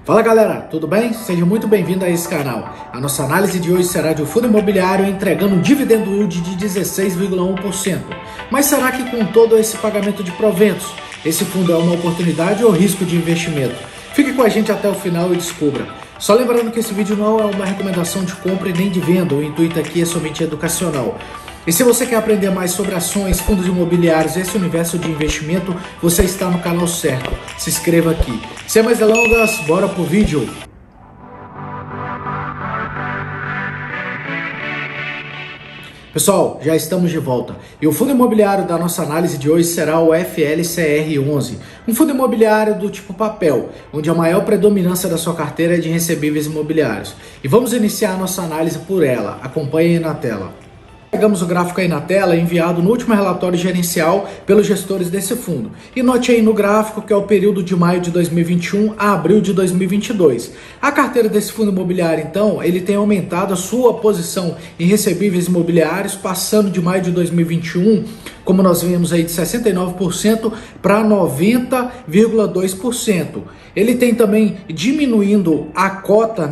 Fala galera, tudo bem? Seja muito bem-vindo a esse canal. A nossa análise de hoje será de um fundo imobiliário entregando um dividendo yield de 16,1%. Mas será que com todo esse pagamento de proventos, esse fundo é uma oportunidade ou risco de investimento? Fique com a gente até o final e descubra. Só lembrando que esse vídeo não é uma recomendação de compra e nem de venda, o intuito aqui é somente educacional. E se você quer aprender mais sobre ações, fundos imobiliários, esse universo de investimento, você está no canal certo. Se inscreva aqui. Sem mais delongas, bora pro vídeo. Pessoal, já estamos de volta. E o fundo imobiliário da nossa análise de hoje será o FLCR11. Um fundo imobiliário do tipo papel, onde a maior predominância da sua carteira é de recebíveis imobiliários. E vamos iniciar a nossa análise por ela. Acompanhe aí na tela. Pegamos o gráfico aí na tela, enviado no último relatório gerencial pelos gestores desse fundo. E note aí no gráfico que é o período de maio de 2021 a abril de 2022. A carteira desse fundo imobiliário, então, ele tem aumentado a sua posição em recebíveis imobiliários, passando de maio de 2021, como nós vemos aí, de 69% para 90,2%. Ele tem também diminuindo a cota,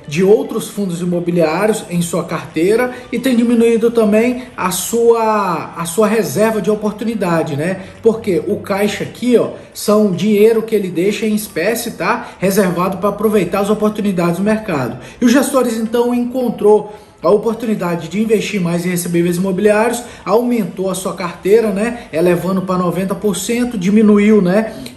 de outros fundos imobiliários em sua carteira e tem diminuído também a sua reserva de oportunidade, Porque o caixa aqui, são dinheiro que ele deixa em espécie, reservado para aproveitar as oportunidades do mercado. E os gestores então encontrou a oportunidade de investir mais em recebíveis imobiliários, aumentou a sua carteira, elevando para 90%, diminuiu,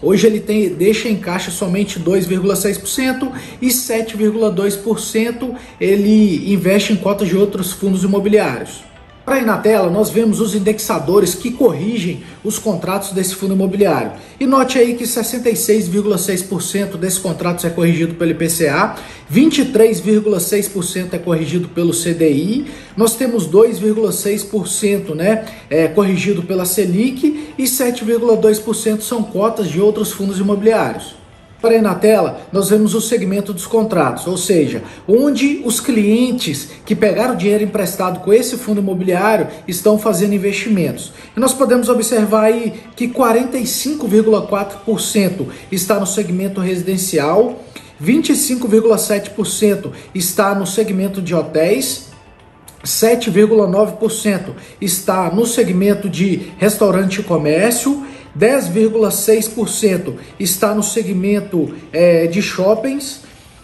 Hoje ele deixa em caixa somente 2,6% e 7,2% ele investe em cotas de outros fundos imobiliários. Aí na tela nós vemos os indexadores que corrigem os contratos desse fundo imobiliário. E note aí que 66,6% desses contratos é corrigido pelo IPCA, 23,6% é corrigido pelo CDI, nós temos 2,6% corrigido pela Selic e 7,2% são cotas de outros fundos imobiliários. Aí na tela, nós vemos o segmento dos contratos, ou seja, onde os clientes que pegaram dinheiro emprestado com esse fundo imobiliário estão fazendo investimentos. E nós podemos observar aí que 45,4% está no segmento residencial, 25,7% está no segmento de hotéis, 7,9% está no segmento de restaurante e comércio, 10,6% está no segmento de shoppings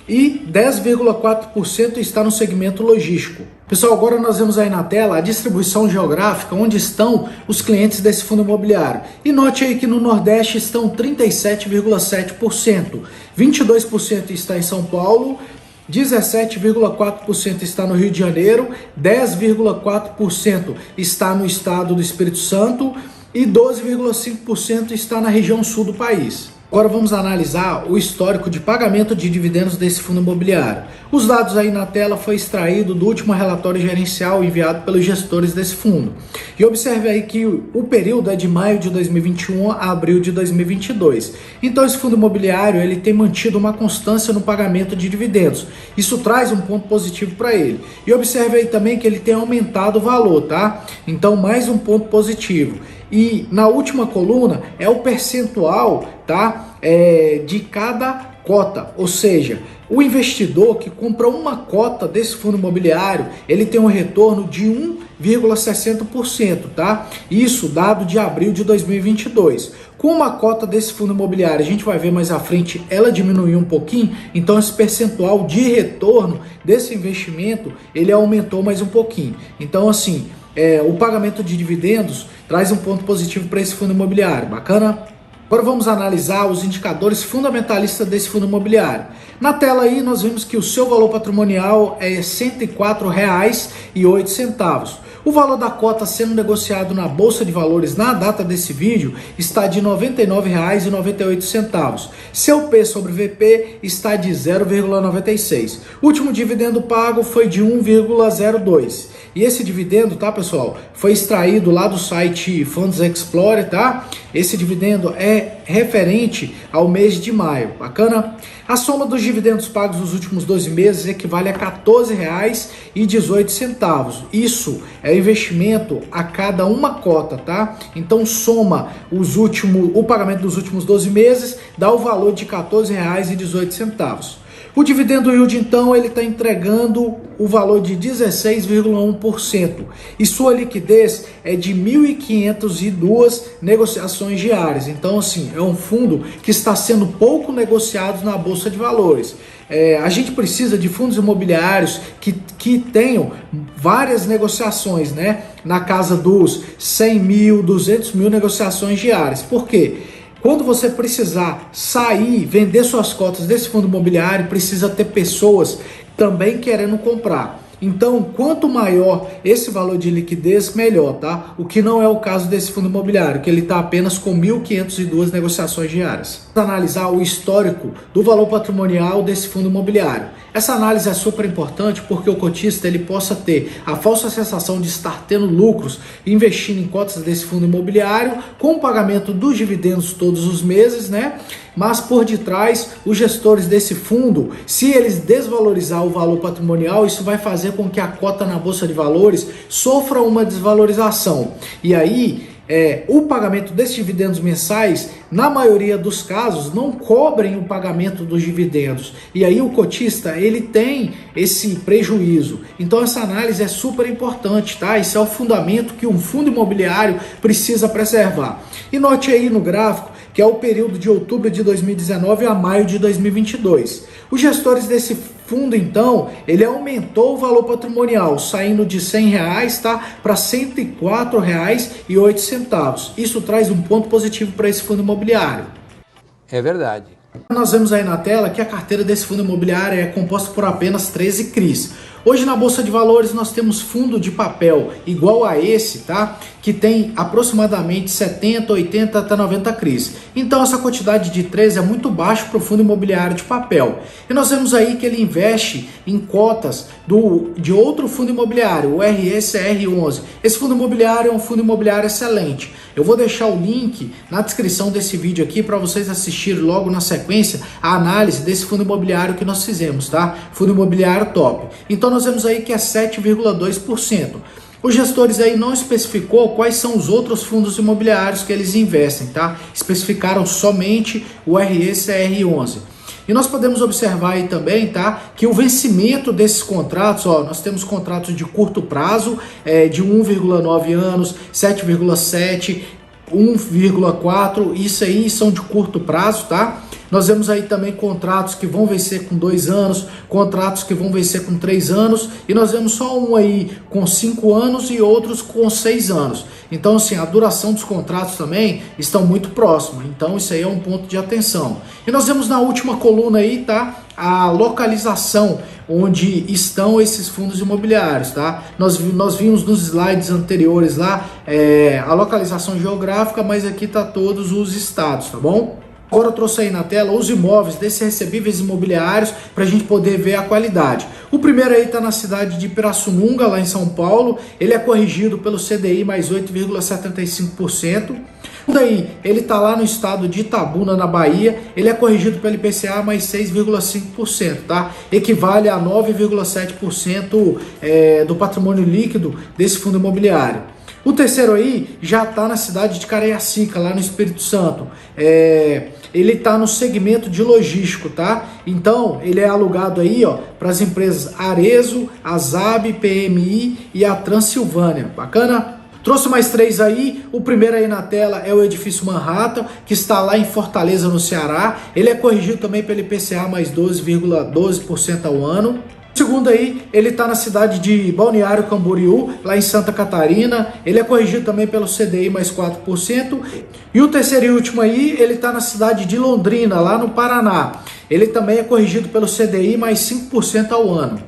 e 10,4% está no segmento logístico. Pessoal, agora nós vemos aí na tela a distribuição geográfica onde estão os clientes desse fundo imobiliário. E note aí que no Nordeste estão 37,7%, 22% está em São Paulo, 17,4% está no Rio de Janeiro, 10,4% está no estado do Espírito Santo, e 12,5% está na região sul do país. Agora vamos analisar o histórico de pagamento de dividendos desse fundo imobiliário. Os dados aí na tela foi extraído do último relatório gerencial enviado pelos gestores desse fundo. E observe aí que o período é de maio de 2021 a abril de 2022. Então esse fundo imobiliário ele tem mantido uma constância no pagamento de dividendos. Isso traz um ponto positivo para ele. E observe aí também que ele tem aumentado o valor, Então mais um ponto positivo. E na última coluna é o percentual, de cada cota, ou seja, o investidor que compra uma cota desse fundo imobiliário, ele tem um retorno de 1,60%, Isso dado de abril de 2022. Com uma cota desse fundo imobiliário, a gente vai ver mais à frente, ela diminuiu um pouquinho, então esse percentual de retorno desse investimento, ele aumentou mais um pouquinho. Então assim, o pagamento de dividendos traz um ponto positivo para esse fundo imobiliário, bacana? Agora vamos analisar os indicadores fundamentalistas desse fundo imobiliário. Na tela aí nós vemos que o seu valor patrimonial é R$ 104,08. O valor da cota sendo negociado na Bolsa de Valores na data desse vídeo está de R$ 99,98. Seu P sobre VP está de 0,96. O último dividendo pago foi de 1,02. E esse dividendo, pessoal, foi extraído lá do site Funds Explorer, Esse dividendo é referente ao mês de maio. Bacana? A soma dos dividendos pagos nos últimos 12 meses equivale a R$ 14,18. Isso é investimento a cada uma cota, tá? Então soma o pagamento dos últimos 12 meses, dá o valor de R$ 14,18. O dividendo yield, então, ele está entregando o valor de 16,1% e sua liquidez é de 1.502 negociações diárias. Então, assim, é um fundo que está sendo pouco negociado na Bolsa de Valores. A gente precisa de fundos imobiliários que tenham várias negociações, né? Na casa dos 100 mil, 200 mil negociações diárias. Por quê? Quando você precisar sair, vender suas cotas desse fundo imobiliário, precisa ter pessoas também querendo comprar. Então, quanto maior esse valor de liquidez, melhor, tá? O que não é o caso desse fundo imobiliário, que ele está apenas com 1.502 negociações diárias. Vamos analisar o histórico do valor patrimonial desse fundo imobiliário. Essa análise é super importante porque o cotista ele possa ter a falsa sensação de estar tendo lucros investindo em cotas desse fundo imobiliário com o pagamento dos dividendos todos os meses, né? Mas por detrás, os gestores desse fundo, se eles desvalorizar o valor patrimonial, isso vai fazer com que a cota na Bolsa de Valores sofra uma desvalorização. E aí, o pagamento desses dividendos mensais, na maioria dos casos, não cobrem o pagamento dos dividendos. E aí o cotista, ele tem esse prejuízo. Então essa análise é super importante, tá? Esse é o fundamento que um fundo imobiliário precisa preservar. E note aí no gráfico que é o período de outubro de 2019 a maio de 2022. Os gestores desse fundo, então, ele aumentou o valor patrimonial, saindo de R$ 100, tá, para R$ 104,08. Isso traz um ponto positivo para esse fundo imobiliário. É verdade. Nós vemos aí na tela que a carteira desse fundo imobiliário é composta por apenas 13 CRIs. Hoje na Bolsa de Valores nós temos fundo de papel igual a esse, tá? Que tem aproximadamente 70, 80 até 90 CRIs. Então essa quantidade de 13 é muito baixa para o fundo imobiliário de papel. E nós vemos aí que ele investe em cotas de outro fundo imobiliário, o RECR11. Esse fundo imobiliário é um fundo imobiliário excelente. Eu vou deixar o link na descrição desse vídeo aqui para vocês assistirem logo na sequência a análise desse fundo imobiliário que nós fizemos, tá? Fundo imobiliário top. Então nós vemos aí que é 7,2%. Os gestores aí não especificou quais são os outros fundos imobiliários que eles investem, tá? Especificaram somente o RECR11. E nós podemos observar aí também, tá, que o vencimento desses contratos, ó, nós temos contratos de curto prazo, de 1,9 anos, 7,7, 1,4, isso aí são de curto prazo, tá? Nós vemos aí também contratos que vão vencer com 2 anos, contratos que vão vencer com 3 anos, e nós vemos só um aí com 5 anos e outros com 6 anos. Então, assim, a duração dos contratos também estão muito próximos. Então, isso aí é um ponto de atenção. E nós vemos na última coluna aí, tá, a localização onde estão esses fundos imobiliários, tá? Nós vimos nos slides anteriores lá a localização geográfica, mas aqui tá todos os estados, tá bom? Agora eu trouxe aí na tela os imóveis desses recebíveis imobiliários para a gente poder ver a qualidade. O primeiro aí está na cidade de Pirassununga, lá em São Paulo. Ele é corrigido pelo CDI mais 8,75%. Daí, ele está lá no estado de Itabuna, na Bahia. Ele é corrigido pelo IPCA mais 6,5%, tá? Equivale a 9,7% do patrimônio líquido desse fundo imobiliário. O terceiro aí já está na cidade de Cariacica, lá no Espírito Santo. Ele está no segmento de logístico, tá? Então, ele é alugado aí, ó, para as empresas Arezzo, Azab, PMI e a Transilvânia. Bacana? Trouxe mais 3 aí. O primeiro aí na tela é o edifício Manhattan, que está lá em Fortaleza, no Ceará. Ele é corrigido também pelo IPCA mais 12,12% ao ano. O segundo aí, ele está na cidade de Balneário Camboriú, lá em Santa Catarina. Ele é corrigido também pelo CDI mais 4%. E o terceiro e último aí, ele está na cidade de Londrina, lá no Paraná. Ele também é corrigido pelo CDI mais 5% ao ano.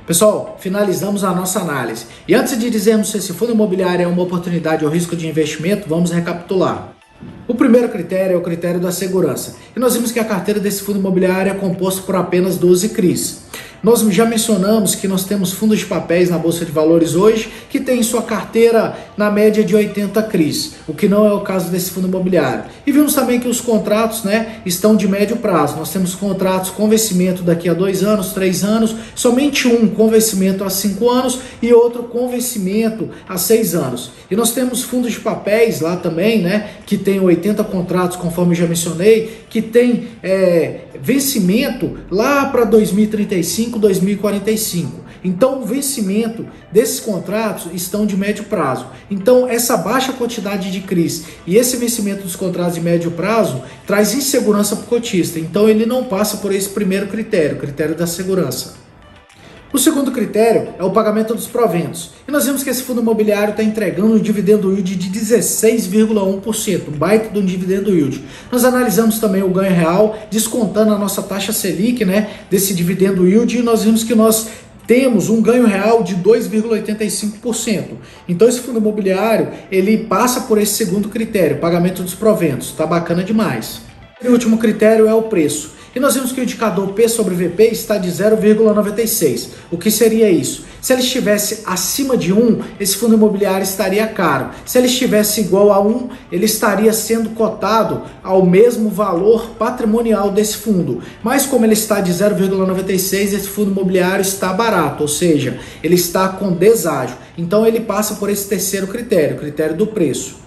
Pessoal, finalizamos a nossa análise. E antes de dizermos se esse fundo imobiliário é uma oportunidade ou risco de investimento, vamos recapitular. O primeiro critério é o critério da segurança. E nós vimos que a carteira desse fundo imobiliário é composta por apenas 12 CRIs. Nós já mencionamos que nós temos fundos de papéis na Bolsa de Valores hoje que tem em sua carteira na média de 80 CRIs, o que não é o caso desse fundo imobiliário. E vimos também que os contratos, estão de médio prazo. Nós temos contratos com vencimento daqui a 2 anos, 3 anos, somente um com vencimento a 5 anos e outro com vencimento a 6 anos. E nós temos fundos de papéis lá também, que tem 80 contratos, conforme eu já mencionei, que tem vencimento lá para 2035, 2045. Então o vencimento desses contratos estão de médio prazo. Então essa baixa quantidade de CRIs e esse vencimento dos contratos de médio prazo traz insegurança para o cotista. Então ele não passa por esse primeiro critério, o critério da segurança. O segundo critério é o pagamento dos proventos. E nós vemos que esse fundo imobiliário está entregando um dividendo yield de 16,1%, um baita de um dividendo yield. Nós analisamos também o ganho real, descontando a nossa taxa Selic, desse dividendo yield, e nós vimos que nós temos um ganho real de 2,85%. Então esse fundo imobiliário, ele passa por esse segundo critério, pagamento dos proventos. Está bacana demais. E o último critério é o preço. E nós vimos que o indicador P sobre VP está de 0,96. O que seria isso? Se ele estivesse acima de 1, esse fundo imobiliário estaria caro. Se ele estivesse igual a 1, ele estaria sendo cotado ao mesmo valor patrimonial desse fundo. Mas como ele está de 0,96, esse fundo imobiliário está barato, ou seja, ele está com deságio. Então ele passa por esse terceiro critério, o critério do preço.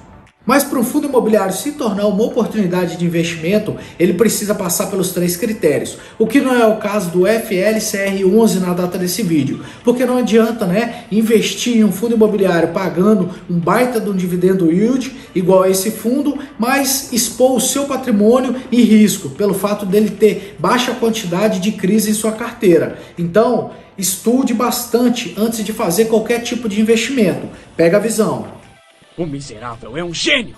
Mas para um fundo imobiliário se tornar uma oportunidade de investimento, ele precisa passar pelos 3 critérios. O que não é o caso do FLCR11 na data desse vídeo. Porque não adianta, investir em um fundo imobiliário pagando um baita de um dividendo yield, igual a esse fundo, mas expor o seu patrimônio em risco, pelo fato dele ter baixa quantidade de CRIs em sua carteira. Então, estude bastante antes de fazer qualquer tipo de investimento. Pega a visão. O miserável é um gênio!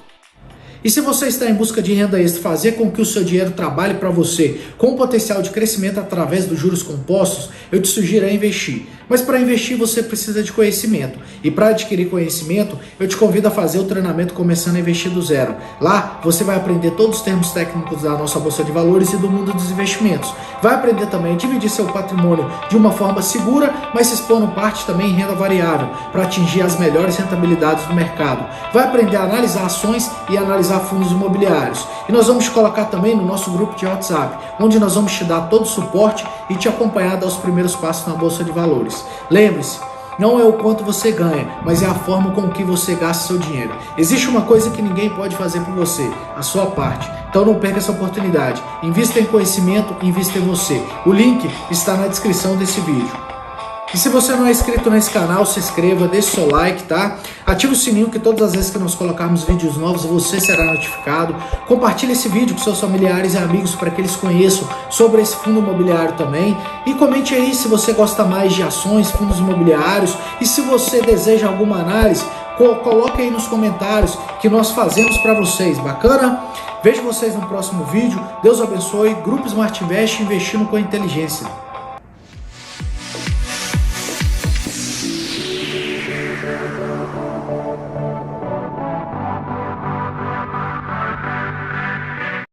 E se você está em busca de renda extra, fazer com que o seu dinheiro trabalhe para você com potencial de crescimento através dos juros compostos, eu te sugiro a investir. Mas para investir você precisa de conhecimento. E para adquirir conhecimento, eu te convido a fazer o treinamento Começando a Investir do Zero. Lá você vai aprender todos os termos técnicos da nossa Bolsa de Valores e do mundo dos investimentos. Vai aprender também a dividir seu patrimônio de uma forma segura, mas se expondo parte também em renda variável, para atingir as melhores rentabilidades do mercado. Vai aprender a analisar ações e analisar fundos imobiliários. E nós vamos te colocar também no nosso grupo de WhatsApp, onde nós vamos te dar todo o suporte e te acompanhar a dar os primeiros passos na Bolsa de Valores. Lembre-se, não é o quanto você ganha, mas é a forma com que você gasta seu dinheiro. Existe uma coisa que ninguém pode fazer por você, a sua parte. Então não perca essa oportunidade. Invista em conhecimento, invista em você. O link está na descrição desse vídeo. E se você não é inscrito nesse canal, se inscreva, deixe seu like, tá? Ative o sininho que todas as vezes que nós colocarmos vídeos novos, você será notificado. Compartilhe esse vídeo com seus familiares e amigos para que eles conheçam sobre esse fundo imobiliário também. E comente aí se você gosta mais de ações, fundos imobiliários. E se você deseja alguma análise, coloque aí nos comentários que nós fazemos para vocês. Bacana? Vejo vocês no próximo vídeo. Deus abençoe. Grupo Smart Invest, investindo com inteligência.